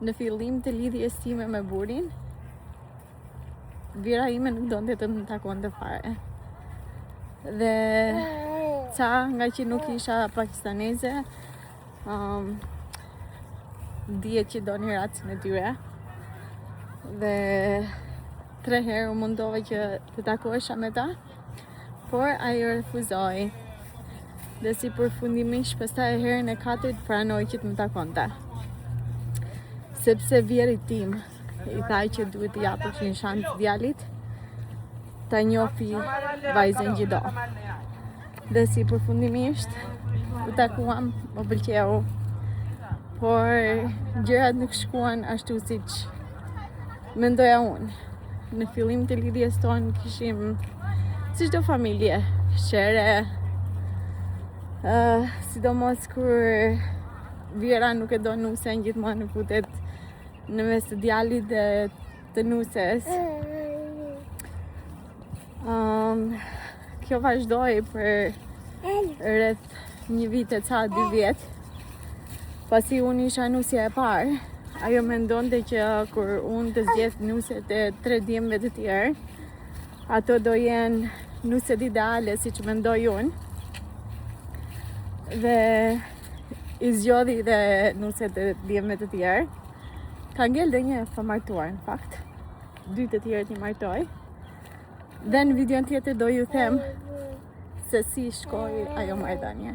Në fillim të lidhjes time me burin, vira ime nuk donte të më takonte fare. Dhe ca nga që nuk isha pakistaneze, dihet që doni racën e tyre. Dhe 3 herë u mundova që të takohesha me ta, por ajo refuzoi. Dhe si përfundimisht pastaj herën e 4 pranoi që të më takonte. Sepse vjeri tim i tha që duhet të japësh një shansë djalit ta njohë vajzën gjithdo. Dhe si përfundimisht u takuam, më pëlqeu, por gjërat nuk shkuan ashtu siç mendoja unë. Në fillim të lidhjes tonë kishim si çdo familje, shere, sidomos kur vjera nuk e do nusen, gjithmonë futet në mes të djalit dhe të nuses. Kjo vazhdoi për rreth 1 vit e ca 2 vjet. Pasi unë isha nusja e parë, ajo mendonte që kur unë të zgjedh nuset e 3 djemve të tjerë, ato do jenë nuset ideale siç mendoj unë. Dhe i zgjodhi dhe nuset e djemve të tjerë. Ka ngel dhe një pa martuar në fakt. 2 të tjerët i martoi. Dhe në vidion tjetër do ju them se si shkoi ajo marrëdhënie.